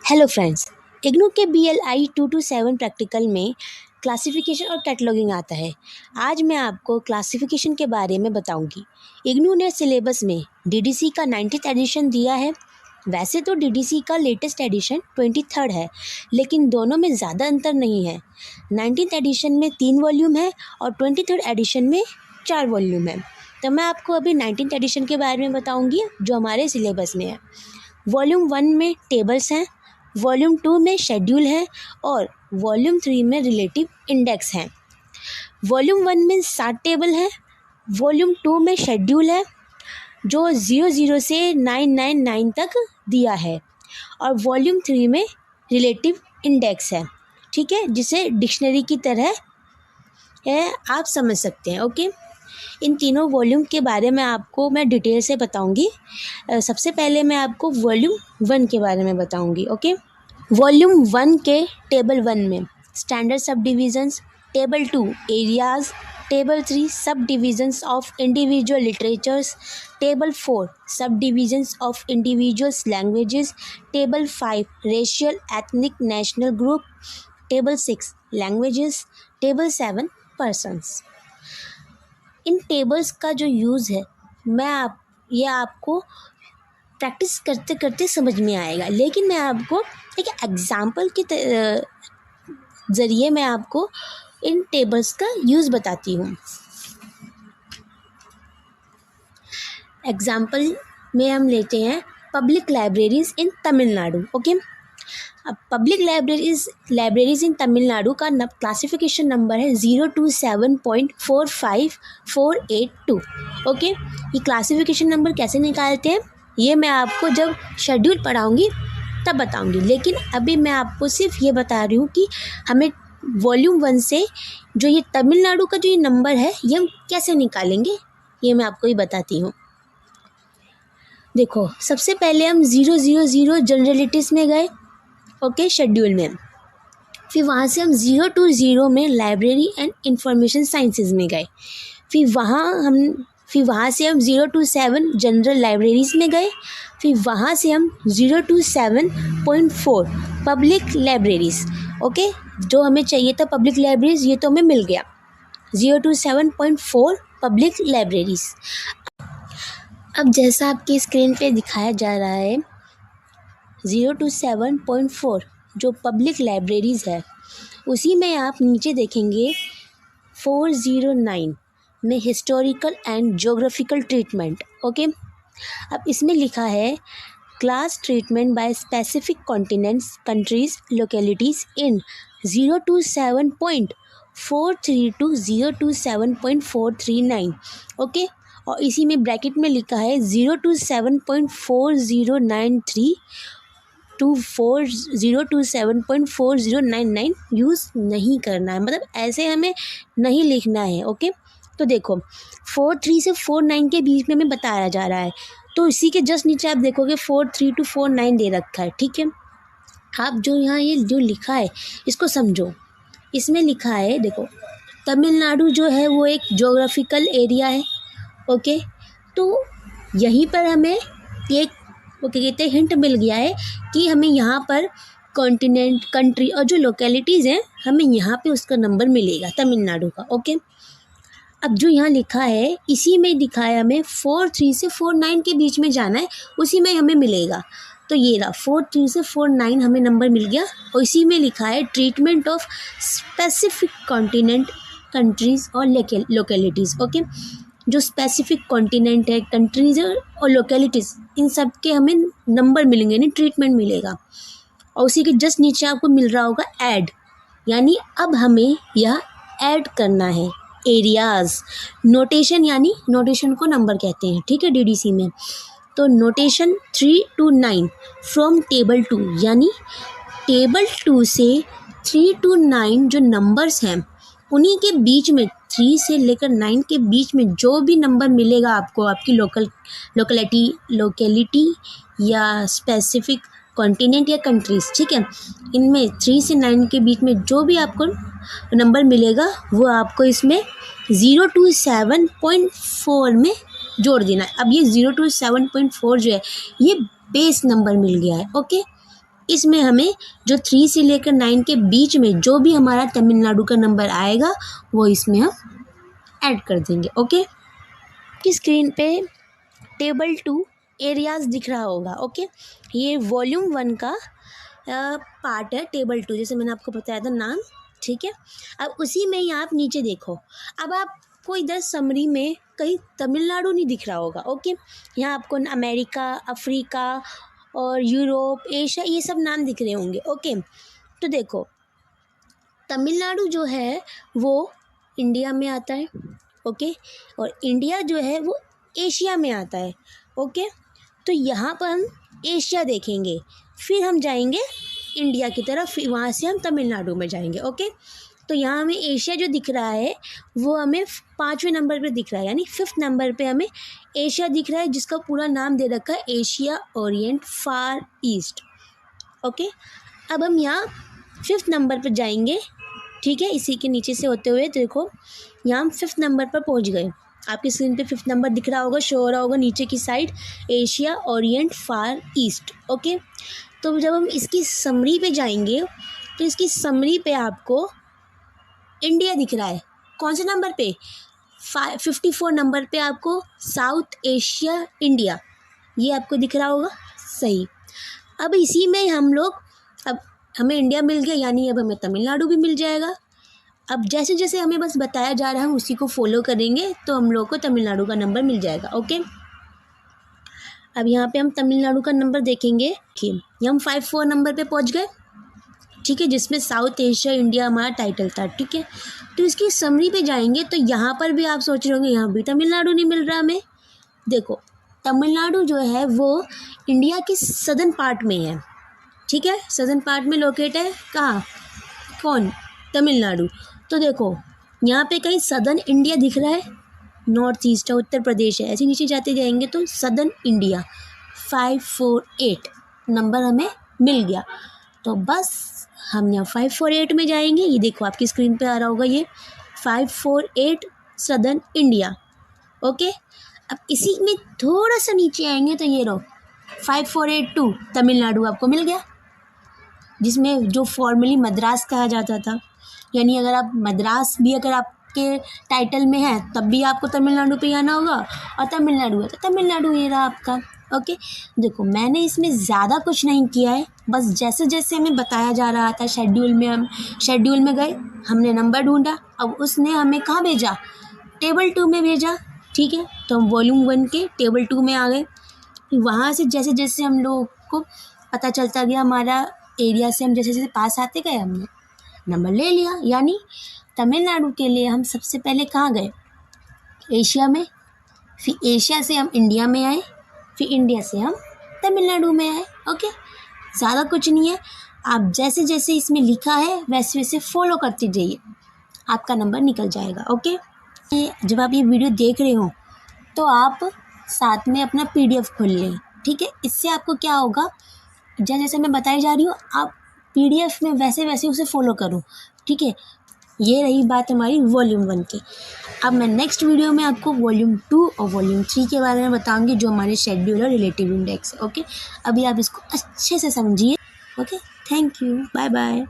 Hello friends, IGNOU के BLI 227 practical में classification और कैटलॉगिंग आता है। आज मैं आपको क्लासिफिकेशन के बारे में बताऊंगी। इग्नू ने सिलेबस में DDC का 90th एडिशन दिया है। वैसे तो DDC का लेटेस्ट एडिशन 23rd है, लेकिन दोनों में ज़्यादा अंतर नहीं है। 19th एडिशन में 3 वॉल्यूम है और 23rd एडिशन में 4 वॉल्यूम है। तो मैं आपको अभी 19th एडिशन के बारे में बताऊँगी जो हमारे सिलेबस में है। वॉल्यूम 1 में टेबल्स हैं, वॉल्यूम 2 में शेड्यूल है और वॉल्यूम 3 में रिलेटिव इंडेक्स हैं। वॉल्यूम 1 में 7 टेबल हैं, वॉल्यूम 2 में शेड्यूल है जो 00 से 999 तक दिया है और वॉल्यूम 3 में रिलेटिव इंडेक्स है। ठीक है, जिसे डिक्शनरी की तरह है, आप समझ सकते हैं। ओके, इन तीनों वॉल्यूम के बारे में आपको मैं डिटेल से बताऊंगी। सबसे पहले मैं आपको वॉल्यूम 1 के बारे में बताऊंगी। ओके, वॉल्यूम 1 के टेबल 1 में स्टैंडर्ड सब डिविजन्स, टेबल 2 एरियाज, टेबल 3 सब divisions of individual literatures, table 4 सब divisions of individuals languages, table 5 racial ethnic national group, table 6 languages, table 7 persons. In tables का जो यूज़ है ये आपको प्रैक्टिस करते करते समझ में आएगा, लेकिन मैं आपको एक एग्जाम्पल के ज़रिए मैं आपको इन टेबल्स का यूज़ बताती हूँ। एग्जाम्पल में हम लेते हैं पब्लिक लाइब्रेरीज़ इन तमिलनाडु। ओके, अब पब्लिक लाइब्रेरीज़ इन तमिलनाडु का क्लासिफिकेशन नंबर है 027.45482। ओके, ये क्लासिफिकेशन नंबर कैसे निकालते हैं ये मैं आपको जब शेड्यूल पढ़ाऊँगी तब बताऊँगी, लेकिन अभी मैं आपको सिर्फ ये बता रही हूँ कि हमें वॉल्यूम 1 से जो ये तमिलनाडु का जो ये नंबर है ये हम कैसे निकालेंगे ये मैं आपको ही बताती हूँ। देखो, सबसे पहले हम 000 जनरलिटीज़ में गए। ओके, शेड्यूल में। फिर वहाँ से हम 020 में लाइब्रेरी एंड इंफॉर्मेशन साइंसेज में गए। फिर वहाँ से हम 027 जनरल लाइब्रेरीज़ में गए। फिर वहाँ से हम 027.4 पब्लिक लाइब्रेरीज़। ओके, जो हमें चाहिए था पब्लिक लाइब्रेरीज़ ये तो हमें मिल गया, 027.4 पब्लिक लाइब्रेरीज़। अब जैसा आपकी स्क्रीन पे दिखाया जा रहा है 027.4 जो पब्लिक लाइब्रेरीज़ है, उसी में आप नीचे देखेंगे 409 में historical and geographical treatment. Okay, अब इसमें लिखा है class treatment by specific continents countries localities in 027.43 to 027.439। Okay, और इसी में ब्रैकेट में लिखा है 027.4093 to 027.4099 यूज़ नहीं करना है, मतलब ऐसे हमें नहीं लिखना है। ओके, तो देखो 43 से 49 के बीच में हमें बताया जा रहा है, तो इसी के जस्ट नीचे आप देखोगे 43 to 49 दे रखा है। ठीक है, आप जो यहाँ ये जो लिखा है इसको समझो। इसमें लिखा है, देखो तमिलनाडु जो है वो एक ज्योग्राफिकल एरिया है। ओके, तो यहीं पर हमें एक वो क्या कहते हैं हिंट मिल गया है कि हमें यहाँ पर कॉन्टिनेंट, कंट्री और जो लोकेलिटीज़ हैं हमें यहाँ पे उसका नंबर मिलेगा तमिलनाडु का। ओके, अब जो यहाँ लिखा है इसी में दिखाया हमें 43 से 49 के बीच में जाना है, उसी में हमें मिलेगा। तो ये रहा 43 से 49 हमें नंबर मिल गया, और इसी में लिखा है treatment of specific continent, countries और लोकेलिटीज़। ओके, जो स्पेसिफिक कॉन्टिनेंट है, कंट्रीज और लोकेलिटीज़, इन सब के हमें नंबर मिलेंगे, यानी ट्रीटमेंट मिलेगा। और उसी के जस्ट नीचे आपको मिल रहा होगा ऐड, यानी अब हमें यह ऐड करना है एरियाज़। नोटेशन, यानी नोटेशन को नंबर कहते हैं। ठीक है, DDC में तो नोटेशन 3 to 9 फ्रॉम टेबल 2, यानी टेबल 2 से 3 to 9 जो नंबर्स हैं उन्हीं के बीच में 3 से लेकर 9 के बीच में जो भी नंबर मिलेगा आपको, आपकी लोकेलिटी या स्पेसिफिक कॉन्टिनेंट या कंट्रीज़, ठीक है, इनमें 3 से 9 के बीच में जो भी आपको नंबर मिलेगा वो आपको इसमें 027.4 में जोड़ देना है। अब ये 027.4 जो है ये बेस नंबर मिल गया है। ओके, इसमें हमें जो 3 से लेकर 9 के बीच में जो भी हमारा तमिलनाडु का नंबर आएगा वो इसमें हम ऐड कर देंगे। ओके, की स्क्रीन पे टेबल 2 एरियाज़ दिख रहा होगा। ओके, ये वॉल्यूम 1 का पार्ट है, टेबल 2, जैसे मैंने आपको बताया था नाम। ठीक है, अब उसी में ही आप नीचे देखो, अब आपको इधर समरी में कहीं तमिलनाडु नहीं दिख रहा होगा। ओके, यहाँ आपको अमेरिका, अफ्रीका और यूरोप, एशिया, ये सब नाम दिख रहे होंगे। ओके, तो देखो तमिलनाडु जो है वो इंडिया में आता है। ओके, और इंडिया जो है वो एशिया में आता है। ओके, तो यहाँ पर हम एशिया देखेंगे, फिर हम जाएंगे इंडिया की तरफ, फिर वहाँ से हम तमिलनाडु में जाएंगे। ओके, तो यहाँ हमें एशिया जो दिख रहा है वो हमें 5वें नंबर पे दिख रहा है, यानी 5th नंबर पे हमें एशिया दिख रहा है, जिसका पूरा नाम दे रखा है एशिया ओरिएंट फार ईस्ट। ओके, अब हम यहाँ 5th नंबर पर जाएंगे। ठीक है, इसी के नीचे से होते हुए देखो यहाँ हम 5th नंबर पर पहुँच गए। आपकी स्क्रीन पे 5th नंबर दिख रहा होगा, शो हो रहा होगा नीचे की साइड, एशिया ओरिएंट फार ईस्ट। ओके, तो जब हम इसकी समरी पे जाएंगे तो इसकी समरी पे आपको इंडिया दिख रहा है। कौन से नंबर पे? 54 नंबर पे आपको साउथ एशिया इंडिया, ये आपको दिख रहा होगा। सही, अब इसी में हम लोग, अब हमें इंडिया मिल गया, यानी अब हमें तमिलनाडु भी मिल जाएगा। अब जैसे जैसे हमें बस बताया जा रहा है हम उसी को फॉलो करेंगे तो हम लोग को तमिलनाडु का नंबर मिल जाएगा। ओके, अब यहाँ पे हम तमिलनाडु का नंबर देखेंगे। ठीक, हम 54 नंबर पे पहुँच गए। ठीक है, जिसमें साउथ एशिया इंडिया हमारा टाइटल था। ठीक है, तो इसकी समरी पे जाएंगे तो यहाँ पर भी आप सोच रहे होंगे यहाँ भी तमिलनाडु नहीं मिल रहा हमें। देखो तमिलनाडु जो है वो इंडिया के सदर्न पार्ट में है। ठीक है, सदर्न पार्ट में लोकेट है। कहाँ? कौन? तमिलनाडु। तो देखो यहाँ पे कहीं सदर्न इंडिया दिख रहा है, नॉर्थ ईस्ट है, उत्तर प्रदेश है, ऐसे नीचे जाते जाएंगे तो सदर्न इंडिया 548 नंबर हमें मिल गया। तो बस हम यहाँ 548 में जाएंगे। ये देखो आपकी स्क्रीन पे आ रहा होगा ये 548 सदर्न इंडिया। ओके, अब इसी में थोड़ा सा नीचे आएंगे तो ये रहो 5482 तमिलनाडु आपको मिल गया, जिसमें जो फॉर्मली मद्रास कहा जाता था। यानी अगर आप मद्रास भी अगर आपके टाइटल में है तब भी आपको तमिलनाडु पे आना होगा, और तमिलनाडु है तो तमिलनाडु ये रहा आपका। ओके, देखो मैंने इसमें ज़्यादा कुछ नहीं किया है, बस जैसे जैसे हमें बताया जा रहा था शेड्यूल में, हम शेड्यूल में गए, हमने नंबर ढूंढा, अब उसने हमें कहाँ भेजा? टेबल 2 में भेजा। ठीक है, तो हम वॉल्यूम 1 के टेबल 2 में आ गए। वहाँ से जैसे जैसे हम लोग को पता चलता गया, हमारा एरिया से हम जैसे जैसे पास आते गए हमने नंबर ले लिया। यानी तमिलनाडु के लिए हम सबसे पहले कहाँ गए? एशिया में, फिर एशिया से हम इंडिया में आए, फिर इंडिया से हम तमिलनाडु में आए। ओके, ज़्यादा कुछ नहीं है, आप जैसे जैसे इसमें लिखा है वैसे वैसे फॉलो करते जाइए, आपका नंबर निकल जाएगा। ओके, जब आप ये वीडियो देख रहे हो तो आप साथ में अपना PDF खोल लें। ठीक है, इससे आपको क्या होगा, जैसे जैसे मैं बताई जा रही हूँ आप PDF में वैसे वैसे उसे फॉलो करो। ठीक है, ये रही बात हमारी वॉल्यूम 1 की। अब मैं नेक्स्ट वीडियो में आपको वॉल्यूम 2 और वॉल्यूम 3 के बारे में बताऊंगी, जो हमारे शेड्यूल और रिलेटिव इंडेक्स। ओके, अभी आप इसको अच्छे से समझिए। Okay, thank you, bye bye.